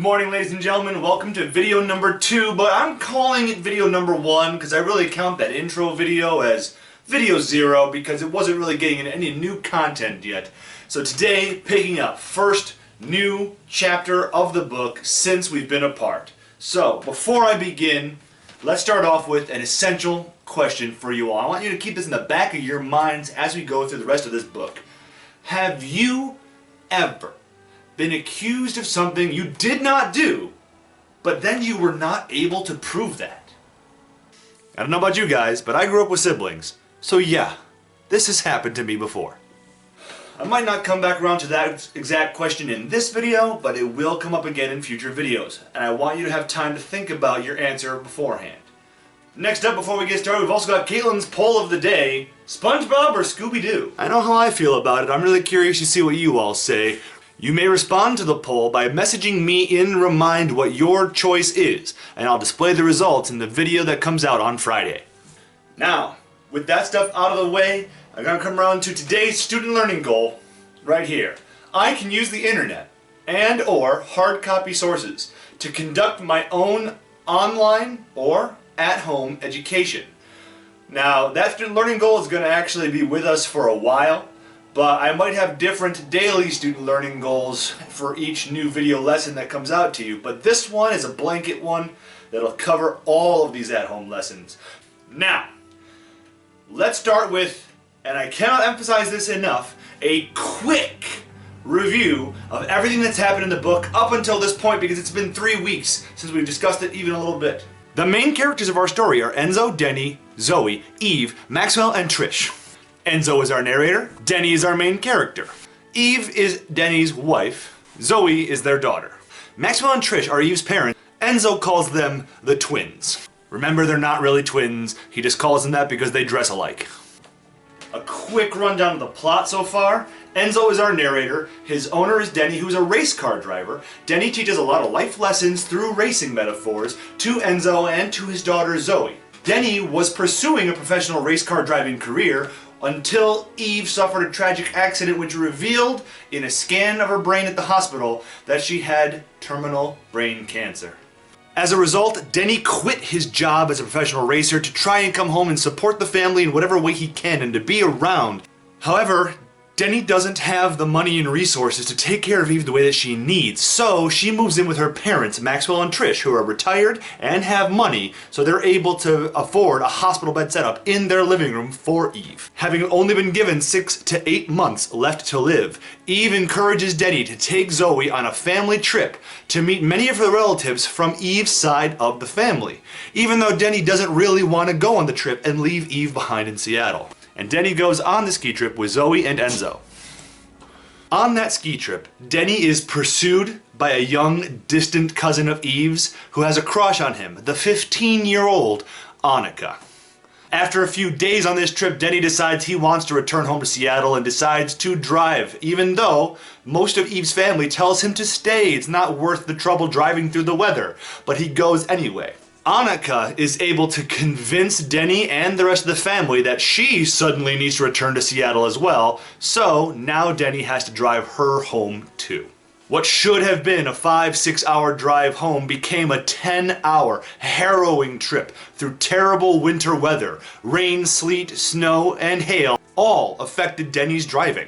Good morning, ladies and gentlemen. Welcome to video number 2, but I'm calling it video number 1 because I really count that intro video as video 0 because it wasn't really getting into any new content yet. So today, picking up first new chapter of the book since we've been apart. So before I begin, let's start off with an essential question for you all. I want you to keep this in the back of your minds as we go through the rest of this book. Have you ever been accused of something you did not do, but then you were not able to prove that? I don't know about you guys, but I grew up with siblings. So yeah, this has happened to me before. I might not come back around to that exact question in this video, but it will come up again in future videos. And I want you to have time to think about your answer beforehand. Next up, before we get started, we've also got Caitlin's poll of the day. SpongeBob or Scooby-Doo? I know how I feel about it. I'm really curious to see what you all say. You may respond to the poll by messaging me in Remind what your choice is, and I'll display the results in the video that comes out on Friday. Now, with that stuff out of the way, I'm going to come around to today's student learning goal right here. I can use the internet and or hard copy sources to conduct my own online or at-home education. Now, that student learning goal is going to actually be with us for a while. But I might have different daily student learning goals for each new video lesson that comes out to you. But this one is a blanket one that'll cover all of these at-home lessons. Now, let's start with, and I cannot emphasize this enough, a quick review of everything that's happened in the book up until this point, because it's been 3 weeks since we've discussed it even a little bit. The main characters of our story are Enzo, Denny, Zoe, Eve, Maxwell, and Trish. Enzo is our narrator, Denny is our main character. Eve is Denny's wife, Zoe is their daughter. Maxwell and Trish are Eve's parents. Enzo calls them the twins. Remember, they're not really twins, he just calls them that because they dress alike. A quick rundown of the plot so far. Enzo is our narrator, his owner is Denny, who's a race car driver. Denny teaches a lot of life lessons through racing metaphors to Enzo and to his daughter Zoe. Denny was pursuing a professional race car driving career until Eve suffered a tragic accident which revealed in a scan of her brain at the hospital that she had terminal brain cancer. As a result, Denny quit his job as a professional racer to try and come home and support the family in whatever way he can and to be around. However, Denny doesn't have the money and resources to take care of Eve the way that she needs, so she moves in with her parents, Maxwell and Trish, who are retired and have money, so they're able to afford a hospital bed setup in their living room for Eve. Having only been given 6 to 8 months left to live, Eve encourages Denny to take Zoe on a family trip to meet many of her relatives from Eve's side of the family, even though Denny doesn't really want to go on the trip and leave Eve behind in Seattle. And Denny goes on the ski trip with Zoe and Enzo. On that ski trip, Denny is pursued by a young, distant cousin of Eve's who has a crush on him, the 15-year-old Annika. After a few days on this trip, Denny decides he wants to return home to Seattle and decides to drive, even though most of Eve's family tells him to stay. It's not worth the trouble driving through the weather, but he goes anyway. Annika is able to convince Denny and the rest of the family that she suddenly needs to return to Seattle as well, so now Denny has to drive her home too. What should have been a 5-6 hour drive home became a 10-hour harrowing trip through terrible winter weather. Rain, sleet, snow, and hail all affected Denny's driving.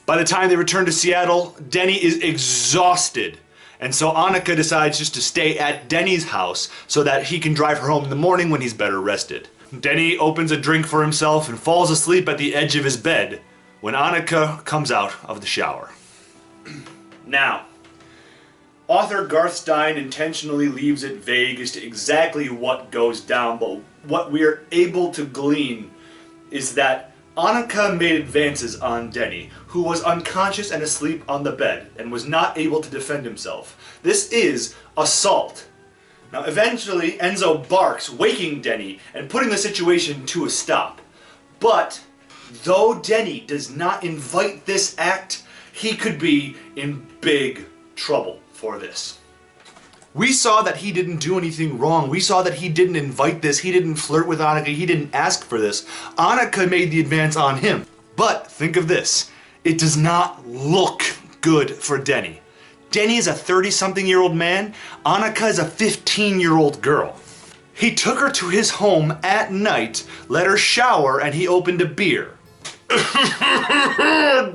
By the time they return to Seattle, Denny is exhausted. And so Annika decides just to stay at Denny's house so that he can drive her home in the morning when he's better rested. Denny opens a drink for himself and falls asleep at the edge of his bed when Annika comes out of the shower. Now, author Garth Stein intentionally leaves it vague as to exactly what goes down, but what we're able to glean is that Annika made advances on Denny, who was unconscious and asleep on the bed and was not able to defend himself. This is assault. Now eventually Enzo barks, waking Denny and putting the situation to a stop. But though Denny does not invite this act, he could be in big trouble for this. We saw that he didn't do anything wrong. We saw that he didn't invite this. He didn't flirt with Annika. He didn't ask for this. Annika made the advance on him. But think of this. It does not look good for Denny. Denny is a 30-something-year-old man. Annika is a 15-year-old girl. He took her to his home at night, let her shower, and he opened a beer.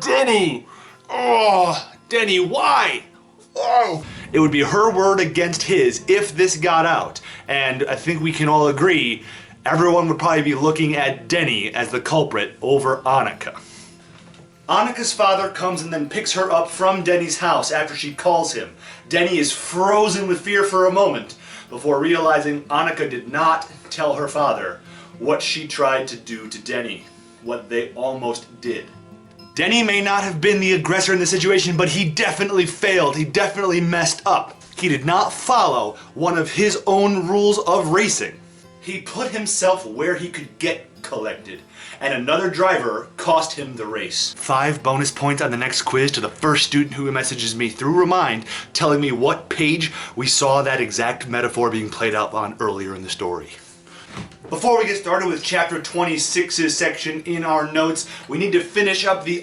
Denny! Oh, Denny, why? Oh. It would be her word against his if this got out. And I think we can all agree, everyone would probably be looking at Denny as the culprit over Annika. Annika's father comes and then picks her up from Denny's house after she calls him. Denny is frozen with fear for a moment before realizing Annika did not tell her father what she tried to do to Denny, what they almost did. Denny may not have been the aggressor in the situation, but he definitely failed. He definitely messed up. He did not follow one of his own rules of racing. He put himself where he could get collected, and another driver cost him the race. 5 bonus points on the next quiz to the first student who messages me through Remind telling me what page we saw that exact metaphor being played out on earlier in the story. Before we get started with chapter 26's section in our notes, we need to finish up the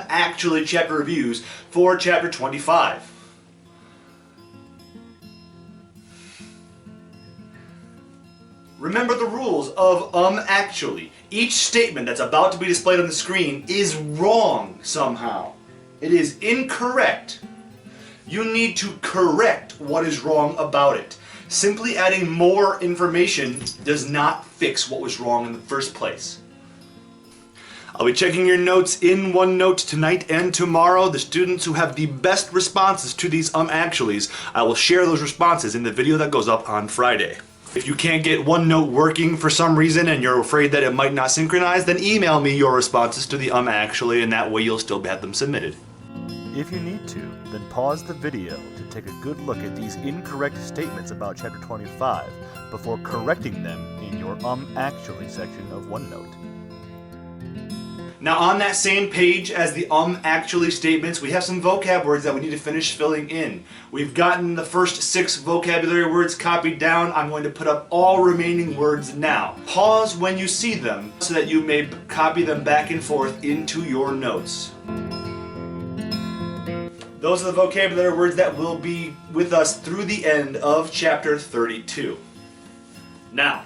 actually chapter reviews for chapter 25. Remember the rules of actually. Each statement that's about to be displayed on the screen is wrong somehow. It is incorrect. You need to correct what is wrong about it. Simply adding more information does not fix what was wrong in the first place. I'll be checking your notes in OneNote tonight and tomorrow. The students who have the best responses to these actuallys, I will share those responses in the video that goes up on Friday. If you can't get OneNote working for some reason and you're afraid that it might not synchronize, then email me your responses to the actually, and that way you'll still have them submitted. If you need to, then pause the video to take a good look at these incorrect statements about chapter 25 before correcting them in your actually section of OneNote. Now on that same page as the actually statements, we have some vocab words that we need to finish filling in. We've gotten the first 6 vocabulary words copied down. I'm going to put up all remaining words now. Pause when you see them so that you may copy them back and forth into your notes. Those are the vocabulary words that will be with us through the end of chapter 32. Now,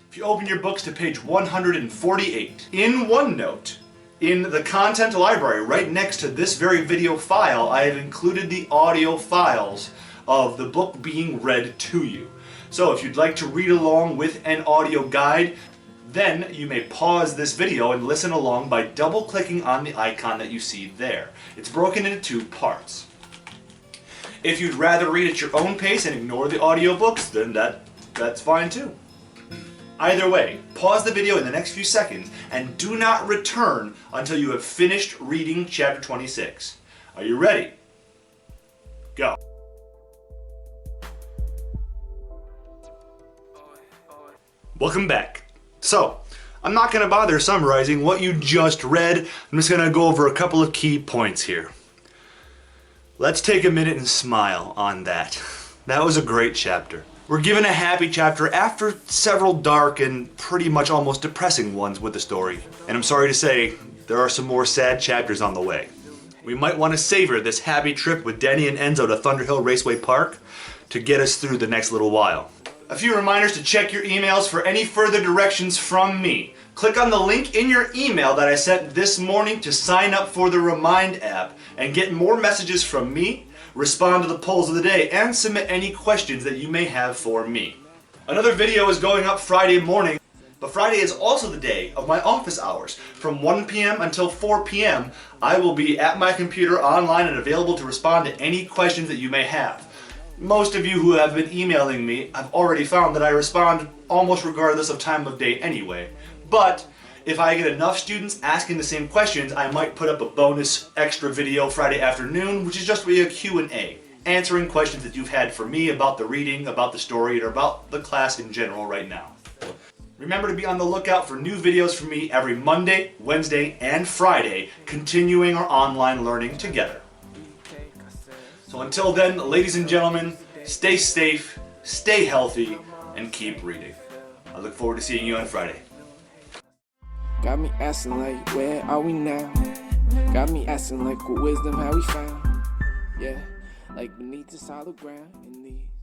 if you open your books to page 148, in OneNote, in the content library right next to this very video file, I have included the audio files of the book being read to you. So if you'd like to read along with an audio guide, then you may pause this video and listen along by double-clicking on the icon that you see there. It's broken into 2 parts. If you'd rather read at your own pace and ignore the audiobooks, then that's fine too. Either way, pause the video in the next few seconds and do not return until you have finished reading chapter 26. Are you ready? Go. Welcome back. So, I'm not going to bother summarizing what you just read. I'm just going to go over a couple of key points here. Let's take a minute and smile on that. That was a great chapter. We're given a happy chapter after several dark and pretty much almost depressing ones with the story. And I'm sorry to say, there are some more sad chapters on the way. We might want to savor this happy trip with Denny and Enzo to Thunderhill Raceway Park to get us through the next little while. A few reminders to check your emails for any further directions from me. Click on the link in your email that I sent this morning to sign up for the Remind app and get more messages from me, respond to the polls of the day, and submit any questions that you may have for me. Another video is going up Friday morning, but Friday is also the day of my office hours. From 1 p.m. until 4 p.m., I will be at my computer online and available to respond to any questions that you may have. Most of you who have been emailing me have already found that I respond almost regardless of time of day anyway. But if I get enough students asking the same questions, I might put up a bonus extra video Friday afternoon, which is just really a Q&A, answering questions that you've had for me about the reading, about the story, or about the class in general right now. Remember to be on the lookout for new videos from me every Monday, Wednesday, and Friday, continuing our online learning together. So until then, ladies and gentlemen, stay safe, stay healthy, and keep reading. I look forward to seeing you on Friday. Got me asking like, where are we now? Got me asking like, what wisdom have we found? Yeah, like beneath the solid ground in these